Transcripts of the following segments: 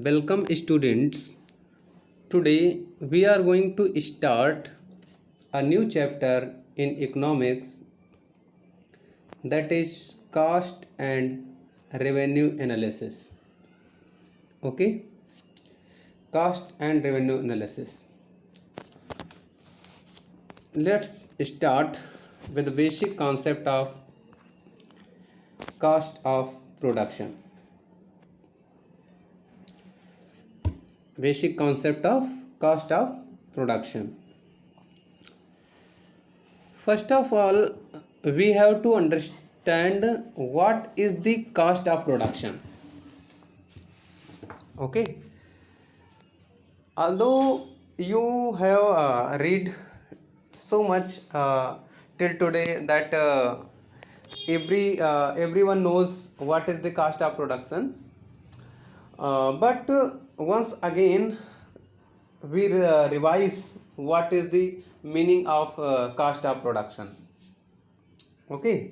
Welcome students. Today we are going to start a new chapter in economics, that is cost and revenue analysis. Okay? Cost and revenue analysis. Let's start with the basic concept of cost of production. Basic concept of cost of production. First of all, we have to understand what is the cost of production. Okay. Although you have read so much till today that everyone knows what is the cost of production, but once again we revise what is the meaning of cost of production. Okay.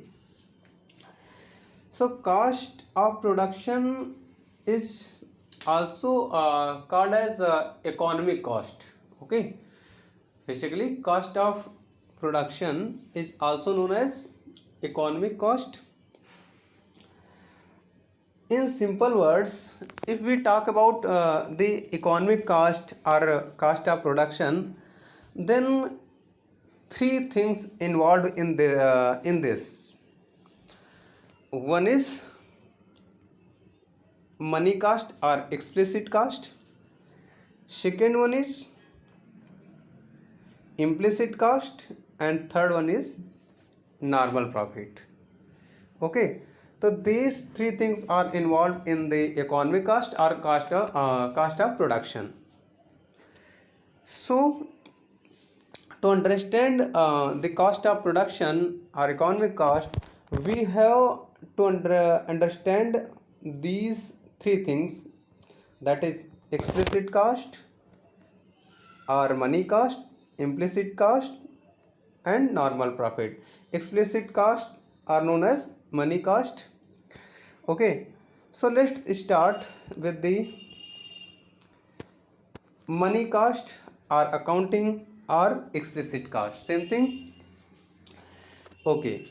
So cost of production is also called as economic cost. Okay. Basically cost of production is also known as economic cost. In simple words, if we talk about the economic cost or cost of production, then three things involved in this. One is money cost or explicit cost. Second one is implicit cost, and third one is normal profit. Okay, so these three things are involved in the economic cost or cost of production. So to understand the cost of production or economic cost, we have to understand these three things, that is explicit cost or money cost, implicit cost, and normal profit. Explicit cost are known as money cost. Okay, so let's start with the money cost or accounting or explicit cost, same thing. Okay,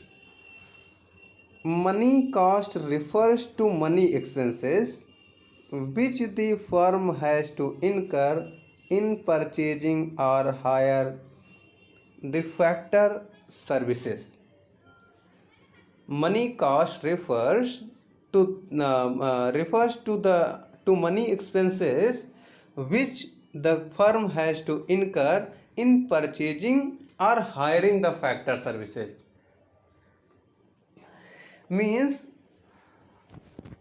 money cost refers to money expenses which the firm has to incur in purchasing or hire the factor services. Money cost refers to money expenses which the firm has to incur in purchasing or hiring the factor services. Means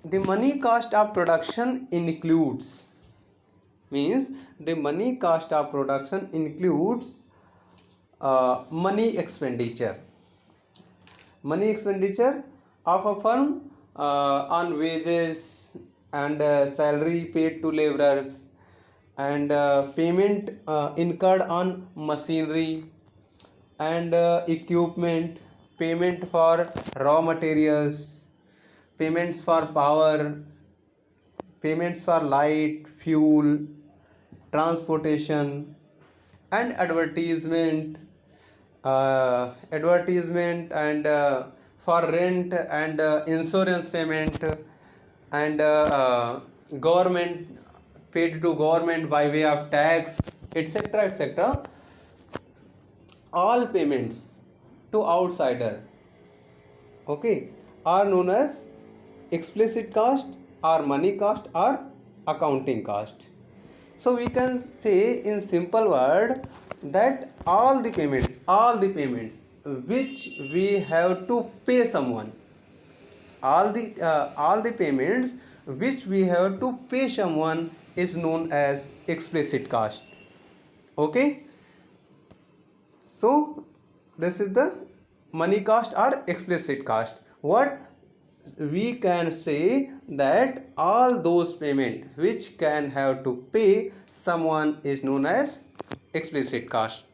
the money cost of production includes money expenditure of a firm on wages and salary paid to laborers, and payment incurred on machinery and equipment, payment for raw materials, payments for power, payments for light, fuel, transportation, and advertisement and for rent and insurance payment, and government paid to government by way of tax, etc., etc. All payments to outsider, okay, are known as explicit cost or money cost or accounting cost. So we can say in simple word that all the payments which we have to pay someone, all the payments which we have to pay someone is known as explicit cost. Okay, so this is the money cost or explicit cost. What we can say that all those payment which can have to pay someone is known as explicit cost.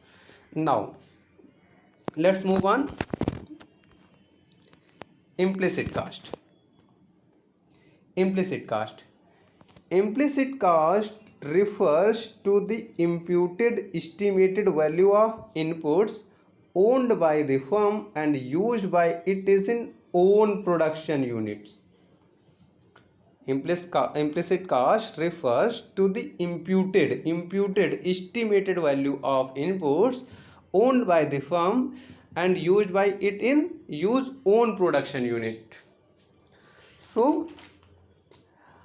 Now let's move on. Implicit cost. Implicit cost refers to the imputed estimated value of inputs owned by the firm and used by its own production units. Implicit cost refers to the imputed estimated value of inputs owned by the firm and used by it in use own production unit. So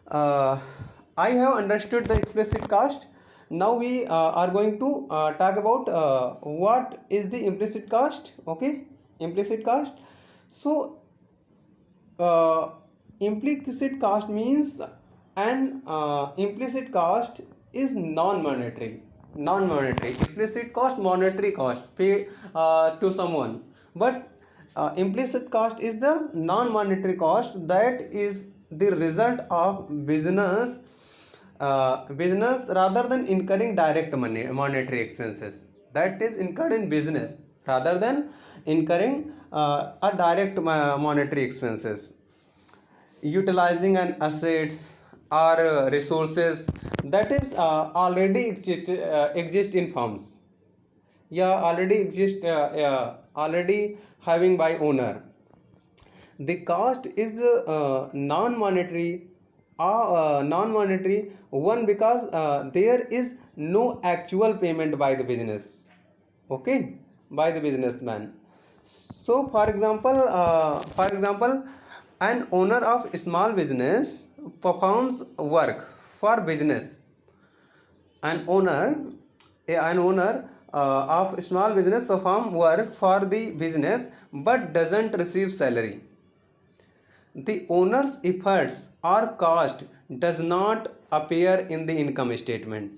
I have understood the explicit cost. Now we are going to talk about what is the implicit cost. Okay, implicit cost. So implicit cost means an implicit cost is non-monetary. Explicit cost, monetary cost, pay to someone, but implicit cost is the non-monetary cost that is the result of business rather than incurring direct monetary expenses, that is incurred in business rather than incurring a direct monetary expenses, utilizing an assets or resources that is already exist in firms, yeah, already exist, already having by owner. The cost is non-monetary one because there is no actual payment by the business, okay, by the businessman. So for example, an owner of small business performs work for business. An owner of small business perform work for the business but doesn't receive salary. The owner's efforts or cost does not appear in the income statement.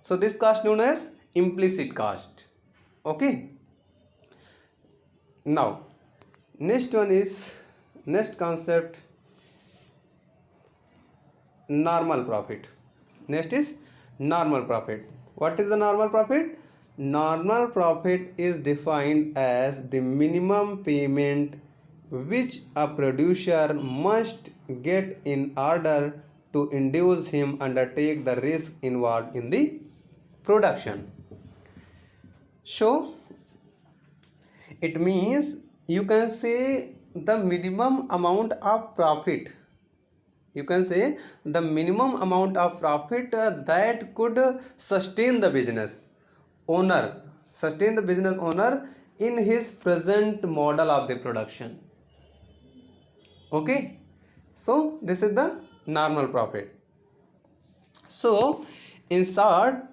So this cost known as implicit cost. Okay. Now next concept, normal profit. Next is normal profit. What is the normal profit? Normal profit is defined as the minimum payment which a producer must get in order to induce him undertake the risk involved in the production. So it means you can say the minimum amount of profit, you can say the minimum amount of profit that could sustain the business owner, in his present model of the production. Okay, so this is the normal profit. So in short,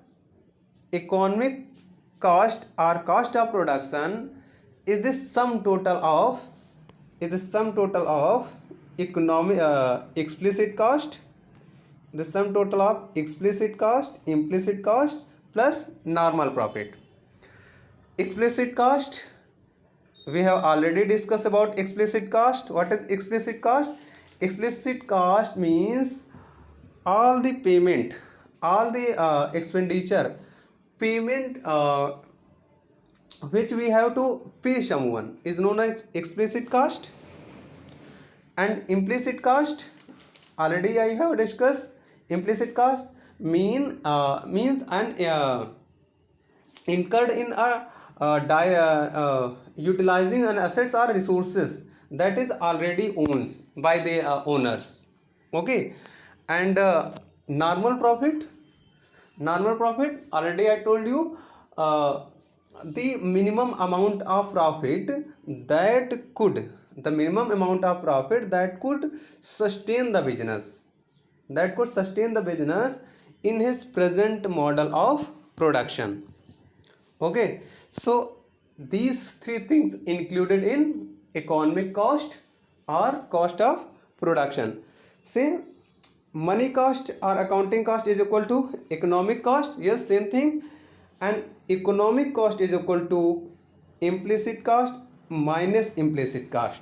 economic cost or cost of production is the sum total of economic explicit cost, the sum total of explicit cost, implicit cost plus normal profit. Explicit cost, we have already discussed about explicit cost. What is explicit cost? Explicit cost means all the payment, all the expenditure payment which we have to pay someone is known as explicit cost. And implicit cost, already I have discussed. Implicit cost means an incurred in utilizing an assets or resources that is already owns by the owners. Okay. And normal profit, already I told you, the minimum amount of profit that could sustain the business, in his present model of production. Okay, so these three things included in economic cost or cost of production. Say money cost or accounting cost is equal to economic cost, yes, same thing. And economic cost is equal to implicit cost minus implicit cost.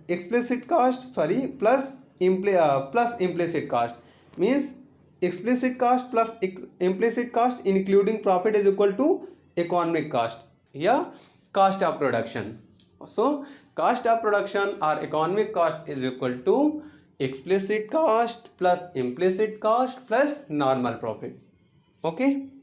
Explicit cost, sorry, plus implicit cost means explicit cost plus implicit cost including profit is equal to economic cost, yeah, cost of production. So cost of production or economic cost is equal to explicit cost plus implicit cost plus normal profit. Okay.